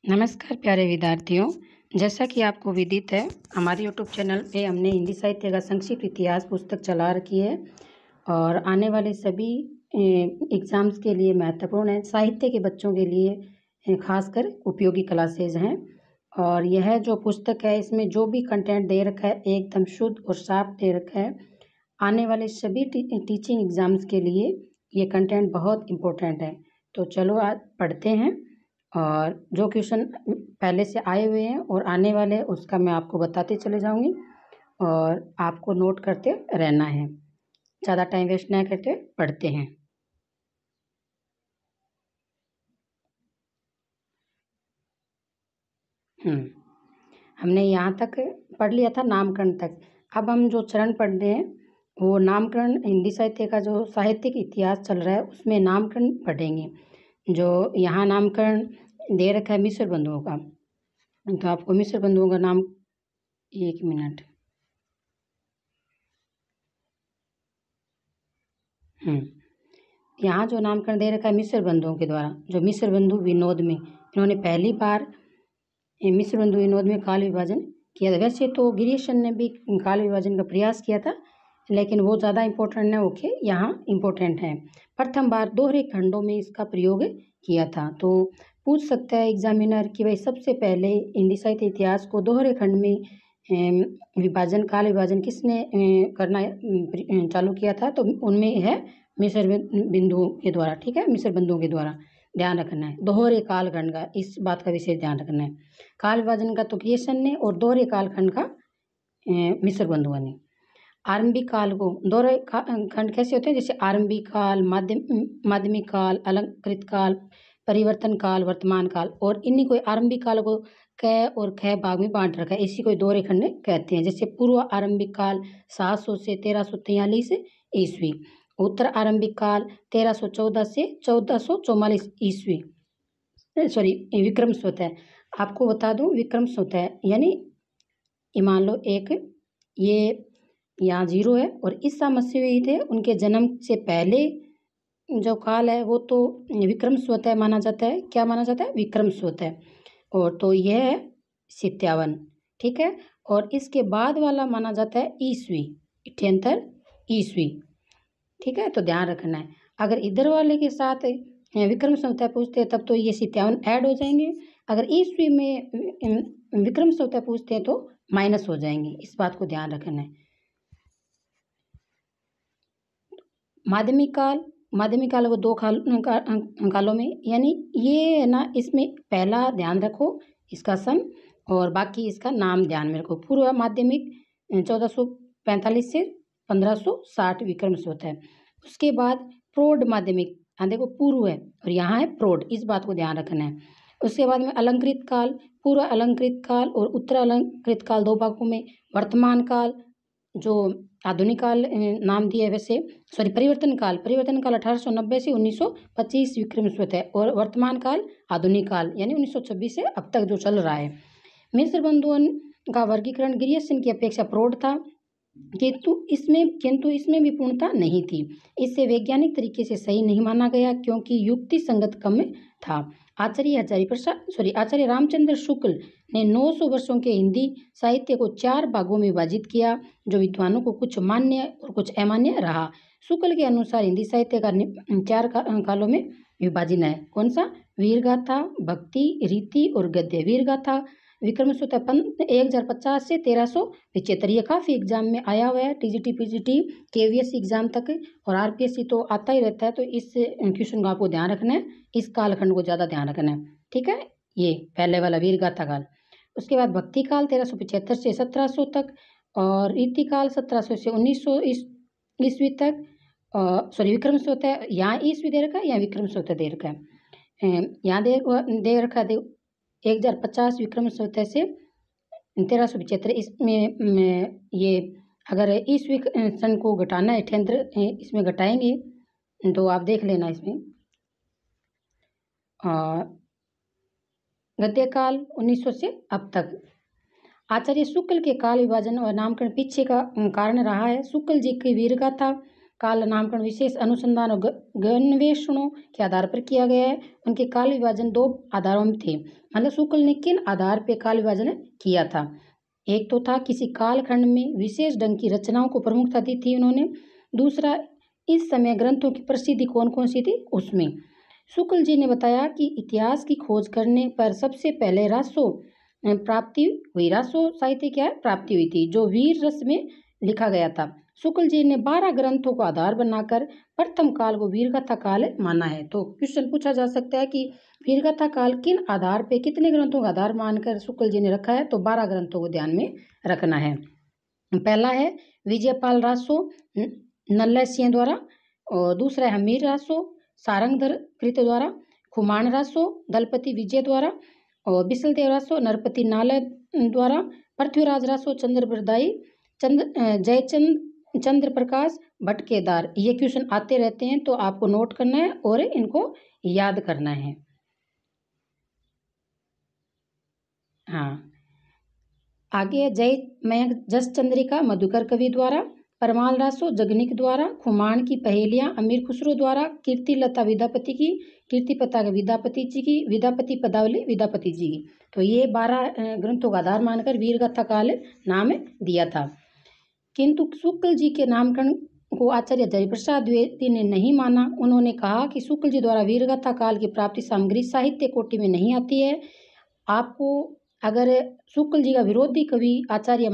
नमस्कार प्यारे विद्यार्थियों। जैसा कि आपको विदित है, हमारे यूट्यूब चैनल पे हमने हिंदी साहित्य का संक्षिप्त इतिहास पुस्तक चला रखी है और आने वाले सभी एग्ज़ाम्स के लिए महत्वपूर्ण है। साहित्य के बच्चों के लिए खासकर उपयोगी क्लासेज हैं और यह जो पुस्तक है इसमें जो भी कंटेंट दे रखा है एकदम शुद्ध और साफ दे रखा है। आने वाले सभी टीचिंग एग्ज़ाम्स के लिए ये कंटेंट बहुत इम्पोर्टेंट है। तो चलो आज पढ़ते हैं और जो क्वेश्चन पहले से आए हुए हैं और आने वाले उसका मैं आपको बताते चले जाऊंगी और आपको नोट करते रहना है। ज़्यादा टाइम वेस्ट ना करते पढ़ते हैं। हमने यहाँ तक पढ़ लिया था नामकरण तक। अब हम जो चरण पढ़ रहे हैं वो नामकरण, हिंदी साहित्य का जो साहित्यिक इतिहास चल रहा है उसमें नामकरण पढ़ेंगे। जो यहाँ नामकरण दे रखा है मिश्र बंधुओं का, तो आपको मिश्र बंधुओं का नाम, एक मिनट। यहाँ जो नामकरण दे रखा है मिश्र बंधुओं के द्वारा, जो मिश्र बंधु विनोद में इन्होंने पहली बार मिश्र बंधु विनोद में काल विभाजन किया था। वैसे तो गिरीशन ने भी काल विभाजन का प्रयास किया था, लेकिन वो ज़्यादा इम्पोर्टेंट है, ओके यहाँ इम्पोर्टेंट है। प्रथम बार दोहरे खंडों में इसका प्रयोग किया था। तो पूछ सकता है एग्जामिनर कि भाई सबसे पहले हिंदी साहित्य इतिहास को दोहरे खंड में विभाजन, काल विभाजन किसने करना चालू किया था? तो उनमें है मिश्र बिंदुओं के द्वारा। ठीक है, मिश्र बंधुओं के द्वारा ध्यान रखना है। दोहरे कालखंड का इस बात का विशेष ध्यान रखना है। काल विभाजन का तो क्रिएशन ने और दोहरे कालखंड का मिश्र बंधुओं ने। आरंभिक काल को दोहरे खंड कैसे होते हैं? जैसे आरंभिक काल, माध्यमिक काल, अलंकृत काल, परिवर्तन काल, वर्तमान काल। और इन्हीं को आरंभिक काल को क और ख भाग में बांट रखा है, इसी को दोहरे खंड कहते हैं। जैसे पूर्व आरंभिक काल 700 से 1343 ईस्वी, उत्तर आरंभिक काल 1314 से 1444 ईस्वी, सॉरी विक्रम संवत है। आपको बता दूं विक्रम संवत है, यानी ये मान लो एक ये यहाँ 0 है और ईसा मसीह थे उनके जन्म से पहले जो काल है वो तो विक्रम संवत है माना जाता है। क्या माना जाता है? विक्रम संवत है। और तो यह है 57, ठीक है। और इसके बाद वाला माना जाता है ईस्वी, 78 ईस्वी, ठीक है। तो ध्यान रखना है, अगर इधर वाले के साथ विक्रम संवत पूछते हैं तब तो ये 57 ऐड हो जाएंगे। अगर ईस्वी में विक्रम संवत पूछते हैं तो माइनस हो जाएंगे, इस बात को ध्यान रखना है। माध्यमिक काल वो 2 कालों में, यानी ये है ना, इसमें पहला ध्यान रखो इसका सन और बाकी इसका नाम ध्यान में रखो। पूर्व माध्यमिक 1445 से 1560 विक्रम संवत है। उसके बाद प्रौढ़ माध्यमिक, हाँ देखो पूर्व है और यहाँ है प्रौढ़, इस बात को ध्यान रखना है। उसके बाद में अलंकृत काल, पूर्व अलंकृत काल और उत्तर अलंकृत काल 2 भागों में। वर्तमान काल जो आधुनिक काल नाम दिया है वैसे, सॉरी परिवर्तन काल 1890 से 1925 विक्रम संवत है। और वर्तमान काल आधुनिक काल यानी 1926 से अब तक जो चल रहा है। मिश्र बंधुओं का वर्गीकरण गिरियसन की अपेक्षा प्रौढ़ था, किंतु इसमें भी पूर्णता नहीं थी। इसे वैज्ञानिक तरीके से सही नहीं माना गया क्योंकि युक्ति संगत कम था। आचार्य रामचंद्र शुक्ल ने 900 वर्षों के हिंदी साहित्य को 4 भागों में विभाजित किया, जो विद्वानों को कुछ मान्य और कुछ अमान्य रहा। शुक्ल के अनुसार हिंदी साहित्य का 4 कालों में विभाजन है। कौन सा? वीरगाथा, भक्ति, रीति और गद्य। वीरगाथा विक्रम संवत 1050 से 1375, ये काफ़ी एग्जाम में आया हुआ है, टीजीटी, पीजीटी, केवीएस एग्जाम तक और आरपीएससी तो आता ही रहता है। तो इस क्वेश्चन को आपको ध्यान रखना है, इस कालखंड को ज़्यादा ध्यान रखना है, ठीक है। ये पहले वाला वीरगाथा काल। उसके बाद भक्ति काल 1375 से 1700 तक और रीति काल 1700 से 1900 ईस्वी तक। सॉरी विक्रम संवत है, यहाँ ईस्वी दे रखा है, यहाँ विक्रम संवत दे रखा है। यहाँ दे रखा है 1050 विक्रम संवत से 1375। इसमें ये अगर ईस्वी सन को घटाना है, 78 इसमें घटाएंगे तो आप देख लेना इसमें। गद्य काल 1900 से अब तक। आचार्य शुक्ल के काल विभाजन और नामकरण पीछे का कारण रहा है। शुक्ल जी की वीरगाथा काल नामकरण विशेष अनुसंधान और गवेषणों के आधार पर किया गया है। उनके काल विभाजन 2 आधारों में थे। मतलब शुक्ल ने किन आधार पर काल विभाजन किया था? एक तो था किसी कालखंड में विशेष ढंग की रचनाओं को प्रमुखता दी थी उन्होंने। दूसरा, इस समय ग्रंथों की प्रसिद्धि कौन कौन सी थी उसमें। शुक्ल जी ने बताया कि इतिहास की खोज करने पर सबसे पहले रासो प्राप्ति हुई। रासो साहित्य क्या है? प्राप्ति हुई थी, जो वीर रस में लिखा गया था। शुक्ल जी ने 12 ग्रंथों को आधार बनाकर प्रथम काल को वीरगाथा काल माना है। तो क्वेश्चन पूछा जा सकता है कि वीरगाथा काल किन आधार पे, कितने ग्रंथों का आधार मानकर शुक्ल जी ने रखा है? तो 12 ग्रंथों को ध्यान में रखना है। पहला है विजयपाल रासो नल्लय सिंह द्वारा, और दूसरा है हमीर रासो सारंगधर कृत द्वारा, खुमान रासो दलपति विजय द्वारा, और बिसलदेव रासो नरपति नालय द्वारा, पृथ्वीराज रासो चंद्र बरदाई, चंद्र प्रकाश भटकेदार। ये क्वेश्चन आते रहते हैं, तो आपको नोट करना है और इनको याद करना है। हाँ, आगे जय मयंक जस चंद्रिका मधुकर कवि द्वारा, परमाल रासो जगनिक द्वारा, खुमान की पहेलियां अमीर खुसरो द्वारा, कीर्ति लता विद्यापति की, कीर्ति पताका विद्यापति जी की, विद्यापति पदावली विद्यापति जी की। तो ये 12 ग्रंथों का आधार मानकर वीरगाथा काल नाम दिया था। किंतु शुक्ल जी के नामकरण को आचार्य हरिप्रसाद द्विवेदी ने नहीं माना। उन्होंने कहा कि शुक्ल जी द्वारा वीरगाथा काल की प्राप्ति सामग्री साहित्य कोटि में नहीं आती है। आपको अगर शुक्ल जी का विरोधी कवि आचार्य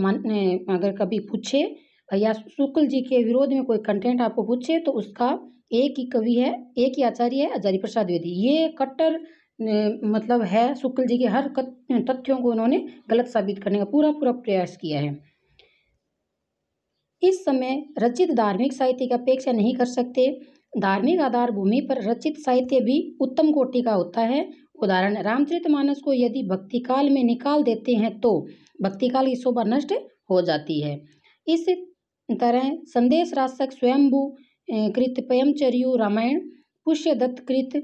अगर कभी पूछे या शुक्ल जी के विरोध में कोई कंटेंट आपको पूछे, तो उसका एक ही कवि है, एक ही आचार्य है, हरिप्रसाद द्विवेदी। ये कट्टर मतलब है, शुक्ल जी के हर तथ्यों को उन्होंने गलत साबित करने का पूरा प्रयास किया है। इस समय रचित धार्मिक साहित्य की अपेक्षा नहीं कर सकते। धार्मिक आधार भूमि पर रचित साहित्य भी उत्तम कोटि का होता है। उदाहरण, रामचरितमानस को यदि भक्ति काल में निकाल देते हैं तो भक्ति काल की शोभा नष्ट हो जाती है। इस तरह संदेश राशक स्वयंभू कृत पयमचर्यु रामायण, पुष्यदत्त कृत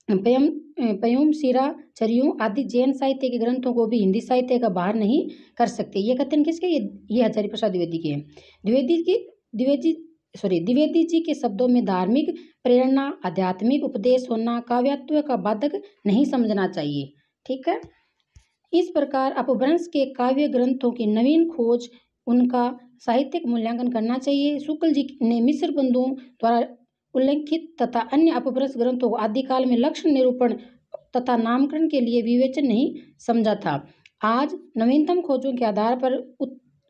पयुम सिरा चरियों आदि जैन साहित्य के ग्रंथों को भी हिंदी साहित्य का बाहर नहीं कर सकते। ये कथन किसके? ये हरिप्रसाद द्विवेदी के हैं। द्विवेदी जी के शब्दों में धार्मिक प्रेरणा, आध्यात्मिक उपदेश होना काव्यत्व का बाधक नहीं समझना चाहिए। ठीक है। इस प्रकार अपभ्रंश के काव्य ग्रंथों की नवीन खोज, उनका साहित्यिक मूल्यांकन करना चाहिए। शुक्ल जी ने मिश्र बंधुओं द्वारा उल्लेखित तथा अन्य अपभ्रंश ग्रंथों को आदिकाल में लक्षण निरूपण तथा नामकरण के लिए विवेचन नहीं समझा था। आज नवीनतम खोजों के आधार पर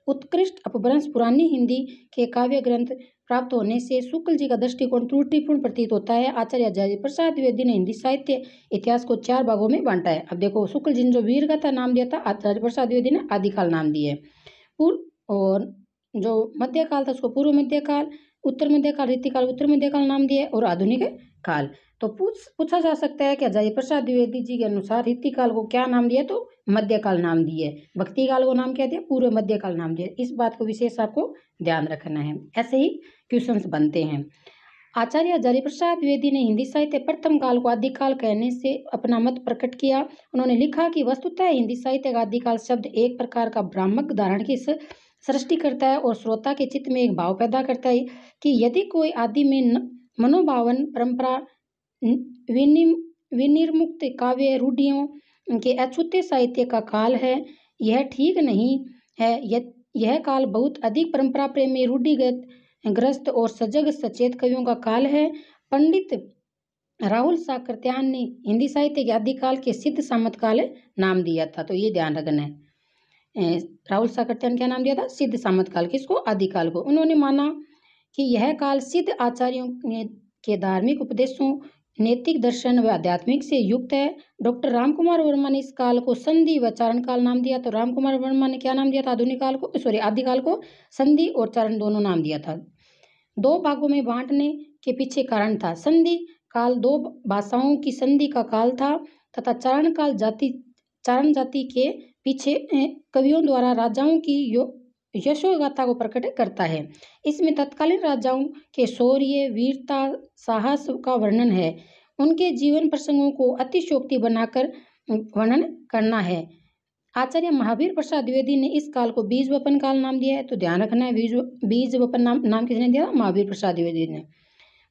उत्कृष्ट अपभ्रंश पुरानी हिंदी के काव्य ग्रंथ प्राप्त होने से शुक्ल जी का दृष्टिकोण त्रुटिपूर्ण प्रतीत होता है। आचार्य हरिप्रसाद द्विवेदी ने हिंदी साहित्य इतिहास को 4 भागों में बांटा है। अब देखो, शुक्ल जी ने जो वीरगाथा नाम दिया था, हरिप्रसाद द्विवेदी ने आदिकाल नाम दिए। और जो मध्यकाल था उसको पूर्व मध्यकाल, उत्तर मध्यकाल, रीतिकाल उत्तर मध्यकाल नाम दिए, और आधुनिक काल। तो पूछा जा सकता है कि हरिप्रसाद द्विवेदी जी के अनुसार रीतिकाल को क्या नाम दिया? तो मध्यकाल नाम दिए। भक्ति काल को नाम क्या दिया? पूर्व मध्यकाल नाम दिया। इस बात को विशेष आपको ध्यान रखना है। ऐसे ही क्वेश्चंस बनते हैं। आचार्य हरिप्रसाद द्विवेदी ने हिंदी साहित्य प्रथम काल को आदिकाल कहने से अपना मत प्रकट किया। उन्होंने लिखा कि वस्तुतः हिंदी साहित्य का आदिकाल शब्द एक प्रकार का भ्रामक धारण की सृष्टि करता है और श्रोता के चित्त में एक भाव पैदा करता है कि यदि कोई आदि में मनोभावन परंपरा विनिर्मुक्त काव्य रूढ़ियों के अछूते साहित्य का काल है, यह ठीक नहीं है। यह काल बहुत अधिक परंपरा प्रेमी, रूढ़िगत ग्रस्त और सजग सचेत कवियों का काल है। पंडित राहुल साकृत्यायन ने हिंदी साहित्य के आदिकाल के सिद्ध सामंत काल नाम दिया था। तो ये ध्यान रखना है। राहुल साकृत्यायन क्या नाम दिया था? सिद्ध सामंत काल। किसको? आदिकाल को। उन्होंने माना कि यह काल सिद्ध आचार्यों के धार्मिक उपदेशों, नैतिक दर्शन व आध्यात्मिक से युक्त है। डॉक्टर रामकुमार वर्मा ने इस काल को संधि व चारण काल नाम दिया। तो रामकुमार वर्मा ने क्या नाम दिया था? आदिकाल को संधि और चारण दोनों नाम दिया था। 2 भागों में बांटने के पीछे कारण था। संधि काल 2 भाषाओं की संधि का काल था तथा चारण काल चारण जाति के पीछे कवियों द्वारा राजाओं की यशोगाथा को प्रकट करता है। इसमें तत्कालीन राजाओं के शौर्य, वीरता, साहस का वर्णन है। उनके जीवन प्रसंगों को अतिशयोक्ति बनाकर वर्णन करना है। आचार्य महावीर प्रसाद द्विवेदी ने इस काल को बीज वपन काल नाम दिया है। तो ध्यान रखना है, बीज वपन नाम किसने दिया? महावीर प्रसाद द्विवेदी ने।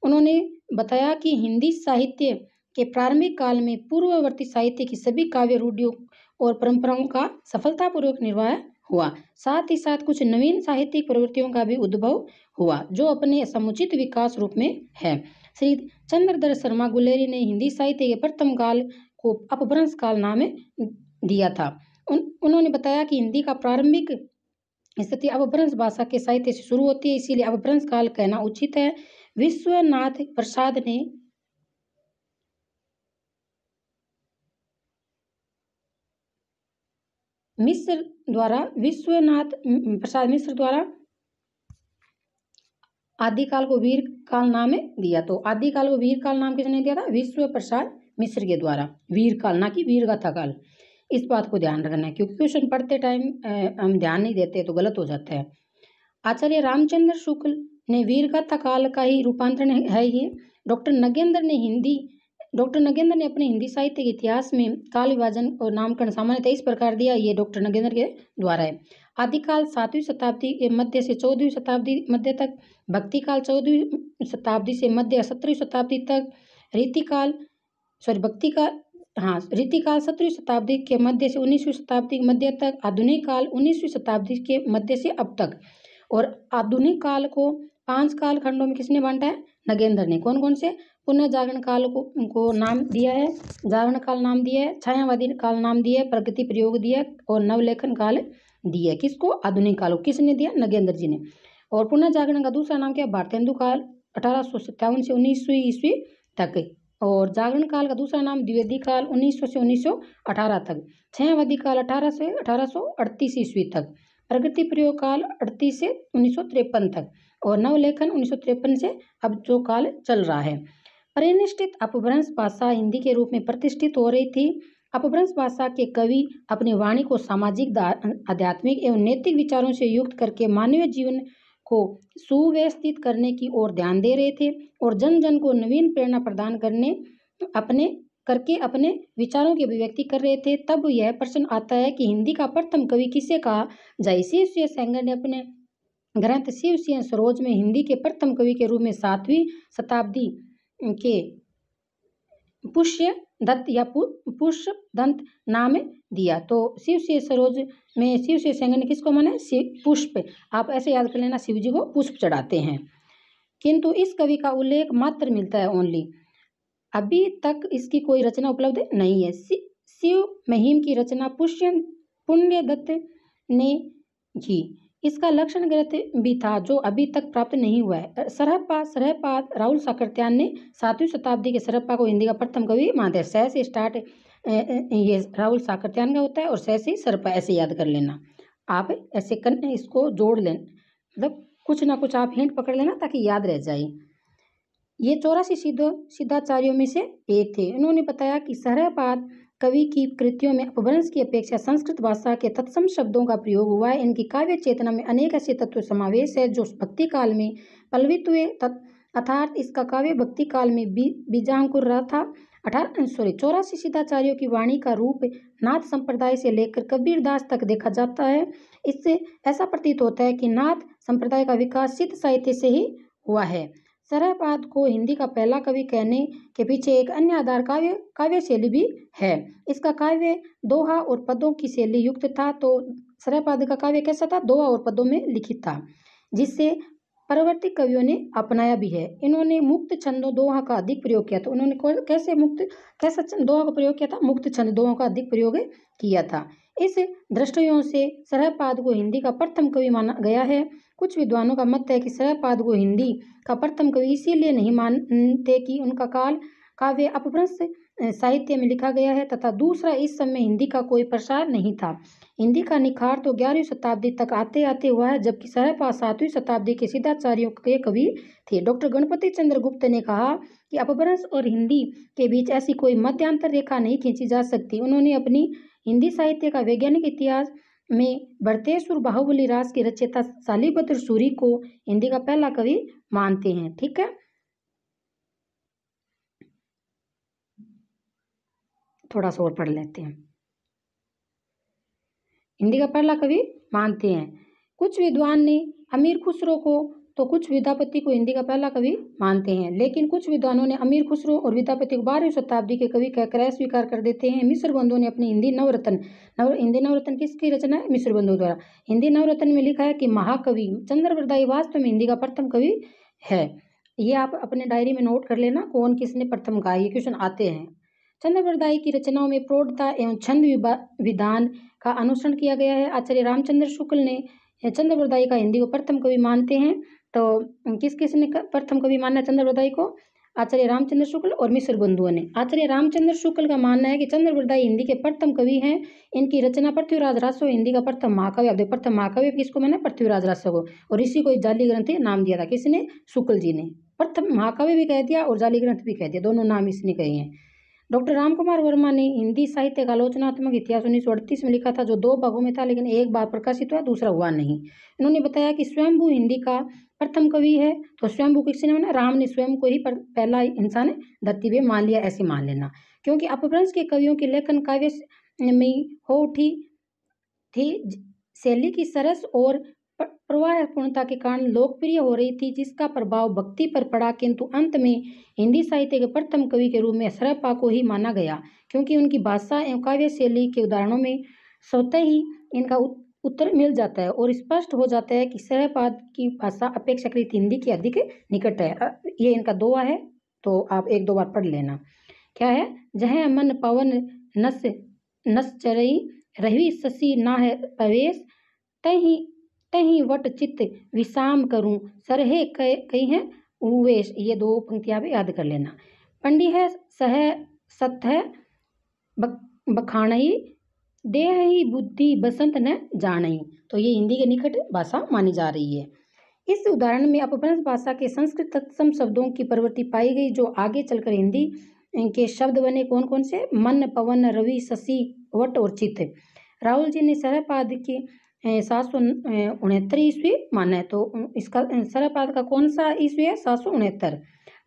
उन्होंने बताया कि हिंदी साहित्य के प्रारंभिक काल में पूर्ववर्ती साहित्य की सभी काव्य रूढ़ियों और परंपराओं का सफलतापूर्वक निर्वाह हुआ। साथ ही साथ कुछ नवीन साहित्यिक प्रवृत्तियों का भी उद्भव हुआ जो अपने समुचित विकास रूप में है। श्री चंद्रधर शर्मा गुलेरी ने हिंदी साहित्य के प्रथम काल को अपभ्रंश काल नाम दिया था। उन्होंने बताया कि हिंदी का प्रारंभिक स्थिति अपभ्रंश भाषा के साहित्य से शुरू होती है, इसीलिए अपभ्रंश काल कहना उचित है। विश्वनाथ प्रसाद मिश्र द्वारा आदिकाल को वीर काल नाम दिया। तो आदिकाल को वीर काल नाम किसने दिया था? विश्व प्रसाद मिश्र के द्वारा। वीर काल, ना कि वीर गाथा काल। इस बात को ध्यान रखना है, क्योंकि क्वेश्चन पढ़ते टाइम हम ध्यान नहीं देते तो गलत हो जाता है। आचार्य रामचंद्र शुक्ल ने वीर गाथा काल का ही रूपांतरण है ये। डॉक्टर नगेंद्र ने अपने हिंदी साहित्य के इतिहास में काल विभाजन और नामकरण सामान्यतः इस प्रकार दिया। ये डॉक्टर नगेंद्र के द्वारा है। आदिकाल 7वीं शताब्दी के मध्य से 14वीं शताब्दी मध्य तक, भक्तिकाल 14वीं शताब्दी से मध्य 17वीं शताब्दी तक, रीतिकाल 17वीं शताब्दी के मध्य से 19वीं शताब्दी के मध्य तक, आधुनिक काल 19वीं शताब्दी के मध्य से अब तक। और आधुनिक काल को 5 काल खंडों में किसने बांटा है? नगेंद्र ने। कौन कौन से? पुनः जागरण काल को नाम दिया है, जागरण काल नाम दिया है, छायावादी काल नाम दिया है, प्रगति प्रयोग दिया और नवलेखन काल दिया है। किसको? आधुनिक काल को। किसने दिया? नगेंद्र जी ने। और पुनः जागरण का दूसरा नाम क्या? भारतेंदु काल 1857 से 1900 ईस्वी तक। और जागरण काल का दूसरा नाम द्विवेदी काल 1900 से 1918 तक। छायावादी काल 18 से 1838 ईस्वी तक। प्रगति प्रयोग काल 38 से 1953 तक। और नवलेखन 1953 से अब जो काल चल रहा है। परिनिष्ठित अपभ्रंश भाषा हिंदी के रूप में प्रतिष्ठित हो रही थी। अपभ्रंश भाषा के कवि अपनी वाणी को सामाजिक, आध्यात्मिक एवं नैतिक विचारों से युक्त करके मानवीय जीवन को सुव्यवस्थित करने की ओर ध्यान दे रहे थे और जन जन को नवीन प्रेरणा प्रदान करके अपने विचारों की अभिव्यक्ति कर रहे थे। तब यह प्रश्न आता है कि हिंदी का प्रथम कवि किसे कहा जाए? शिव सेंगर ने अपने ग्रंथ शिव सरोज में हिंदी के प्रथम कवि के रूप में 7वीं शताब्दी के पुष्य दत्त नाम दिया। तो शिव सरोज में शिव सेंगर ने किसको माना? पुष्प। आप ऐसे याद कर लेना, शिव जी को पुष्प चढ़ाते हैं। किंतु इस कवि का उल्लेख मात्र मिलता है ओनली। अभी तक इसकी कोई रचना उपलब्ध नहीं है। शिव महिम की रचना पुण्य दत्त ने की। इसका लक्षण ग्रंथ भी था जो अभी तक प्राप्त नहीं हुआ है। सरहपा राहुल साकर्त्यान ने 7वीं शताब्दी के सरहपा को हिंदी का प्रथम कवि मानते हैं। स से स्टार्ट ये राहुल साकर्त्यान का होता है और स से सरहपा, ऐसे याद कर लेना। आप ऐसे करने इसको जोड़ लेना, मतलब कुछ ना कुछ आप हिंट पकड़ लेना ताकि याद रह जाए। ये 84 सिद्धाचार्यों में से एक थे। उन्होंने बताया कि सरहपाद कवि की कृतियों में अपभ्रंश की अपेक्षा संस्कृत भाषा के तत्सम शब्दों का प्रयोग हुआ है। इनकी काव्य चेतना में अनेक ऐसे तत्व समावेश है जो भक्ति काल में पल्लवित हुए, अर्थात इसका काव्य भक्ति काल में बीजांकुर रहा था। 84 सिद्धाचार्यों की वाणी का रूप नाथ संप्रदाय से लेकर कबीरदास तक देखा जाता है। इससे ऐसा प्रतीत होता है कि नाथ संप्रदाय का विकास सिद्ध साहित्य से ही हुआ है। सरहपाद को हिंदी का पहला कवि कहने के पीछे एक अन्य आधार काव्य शैली भी है। इसका काव्य दोहा और पदों की शैली युक्त था। तो सरहपाद का काव्य कैसा था? दोहा और पदों में लिखित था, जिससे परवर्ती कवियों ने अपनाया भी है। इन्होंने मुक्त छंदों दोहा का अधिक प्रयोग किया था। उन्होंने कैसा दोहा का प्रयोग किया था? मुक्त छंद दोहा का अधिक प्रयोग किया था। इस दृष्टियों से सरहपाद को हिंदी का प्रथम कवि माना गया है। कुछ विद्वानों का मत है कि सरहपाद को हिंदी का प्रथम कवि इसीलिए नहीं मानते कि उनका काव्य अपभ्रंश साहित्य में लिखा गया है, तथा दूसरा इस समय हिंदी का कोई प्रसार नहीं था। हिंदी का निखार तो 11वीं शताब्दी तक आते आते हुआ है, जबकि सरहपाद 7वीं शताब्दी के सिद्धाचार्यों के कवि थे। डॉक्टर गणपति चंद्र गुप्त ने कहा कि अपभ्रंश और हिंदी के बीच ऐसी कोई मध्यांतर रेखा नहीं खींची जा सकती। उन्होंने अपनी हिंदी साहित्य का वैज्ञानिक इतिहास में भरतेश्वर बाहुबली रास के रचयिता शालिभद्र सूरी को हिंदी का पहला कवि मानते हैं। ठीक है, थोड़ा सा और पढ़ लेते हैं। हिंदी का पहला कवि मानते हैं। कुछ विद्वान ने अमीर खुसरो को तो कुछ विद्यापति को हिंदी का पहला कवि मानते हैं, लेकिन कुछ विद्वानों ने अमीर खुसरो और विद्यापति को 12वीं शताब्दी के कवि कहकर अस्वीकार कर देते हैं। मिश्र बंधुओं ने अपनी हिंदी नवरत्न किसकी रचना है? मिश्र बंधुओं द्वारा। हिंदी नवरत्न में लिखा है कि महाकवि चंद्रवरदायी वास्तव में हिंदी का प्रथम कवि है। ये आप अपने डायरी में नोट कर लेना, कौन किसने प्रथम कहा, ये क्वेश्चन आते हैं। चंद्रवरदायी की रचनाओं में प्रौढ़ता एवं छंद विधान का अनुसरण किया गया है। आचार्य रामचंद्र शुक्ल ने चंद्रवरदायी का हिंदी को प्रथम कवि मानते हैं। तो किस किस ने प्रथम कवि माना है चंद्रवरदायी को? आचार्य रामचंद्र शुक्ल और मिश्र बंधुओं ने। आचार्य रामचंद्र शुक्ल का मानना है कि चंद्रवरदायी हिंदी के प्रथम कवि हैं। इनकी रचना पृथ्वीराज रासो हिंदी का प्रथम महाकाव्य। अब प्रथम महाकाव्य किसको माना? पृथ्वीराज रासो को। और इसी को जाली ग्रंथ नाम दिया था, किसने? शुक्ल जी ने। प्रथम महाकाव्य भी कह दिया और जाली ग्रंथ भी कह दिया, दोनों नाम इसने कहे हैं। डॉक्टर रामकुमार वर्मा ने हिंदी साहित्य का आलोचनात्मक इतिहास 1938 में लिखा था, जो 2 भागों में था, लेकिन एक बार प्रकाशित हुआ, दूसरा हुआ नहीं। इन्होंने बताया कि स्वयंभू हिंदी का प्रथम कवि है। तो स्वयंभू किसने माना? राम ने स्वयं को ही पहला इंसान धरती पे मान लिया, ऐसे मान लेना। क्योंकि अपभ्रंश के कवियों की लेखन काव्य में हो उठी थी, शैली की सरस और प्रवाहपूर्णता के कारण लोकप्रिय हो रही थी, जिसका प्रभाव भक्ति पर पड़ा। किंतु अंत में हिंदी साहित्य के प्रथम कवि के रूप में सरपा को ही माना गया, क्योंकि उनकी भाषा एवं काव्य शैली के उदाहरणों में स्वतः ही इनका उत्तर मिल जाता है और स्पष्ट हो जाता है कि सरपाद की भाषा अपेक्षाकृत हिंदी की अधिक निकट है। ये इनका दोहा है, तो आप 1-2 बार पढ़ लेना। क्या है? जहाँ मन पवन नस चरई रही शशि ना है प्रवेश, तही वट चित्त विषाम करूं सरहे कही है उवेश। ये 2 पंक्तियां भी याद कर लेना। पंडी है सह सत है बखाणई देह ही बुद्धि बसंत न जानई। तो ये हिंदी के निकट भाषा मानी जा रही है। इस उदाहरण में अपभ्रंश भाषा के संस्कृत तत्सम शब्दों की प्रवृत्ति पाई गई, जो आगे चलकर हिंदी के शब्द बने। कौन कौन से? मन, पवन, रवि, शशि, वट और चित्त। राहुल जी ने सरपाद की 769 ईस्वी माना है, तो इसका सरपाद का कौन सा ईस्वी है? 769।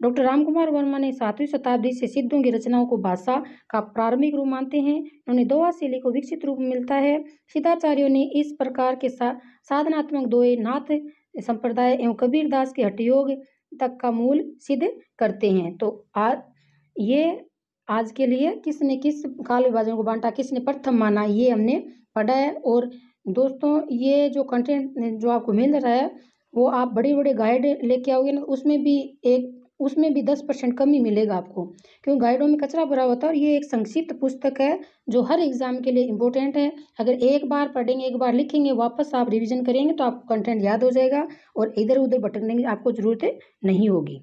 डॉक्टर रामकुमार वर्मा ने 7वीं शताब्दी से सिद्धों की रचनाओं को भाषा का प्रारंभिक रूप मानते हैं। उन्होंने दोहा शैली को विकसित रूप मिलता है। सिद्धाचार्यों ने इस प्रकार के साधनात्मक दोहे नाथ संप्रदाय एवं कबीरदास के हठयोग तक का मूल सिद्ध करते हैं। तो आज के लिए किसने किस काल विभाजन को बांटा, किसने प्रथम माना, ये हमने पढ़ा है। और दोस्तों, ये जो कंटेंट जो आपको मिल रहा है, वो आप बड़े बड़े गाइड लेके आओगे ना, उसमें भी 10% कम ही मिलेगा आपको, क्योंकि गाइडों में कचरा भरा होता है। और ये एक संक्षिप्त पुस्तक है जो हर एग्जाम के लिए इम्पोर्टेंट है। अगर एक बार पढ़ेंगे, एक बार लिखेंगे, वापस आप रिवीजन करेंगे, तो आपको कंटेंट याद हो जाएगा और इधर उधर भटकने की आपको ज़रूरत नहीं होगी।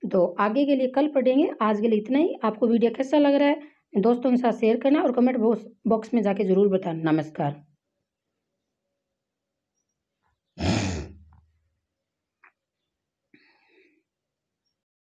तो आगे के लिए कल पढ़ेंगे। आज के लिए इतना ही। आपको वीडियो कैसा लग रहा है दोस्तों के साथ शेयर करना और कमेंट बॉक्स में जाके ज़रूर बताना। नमस्कार।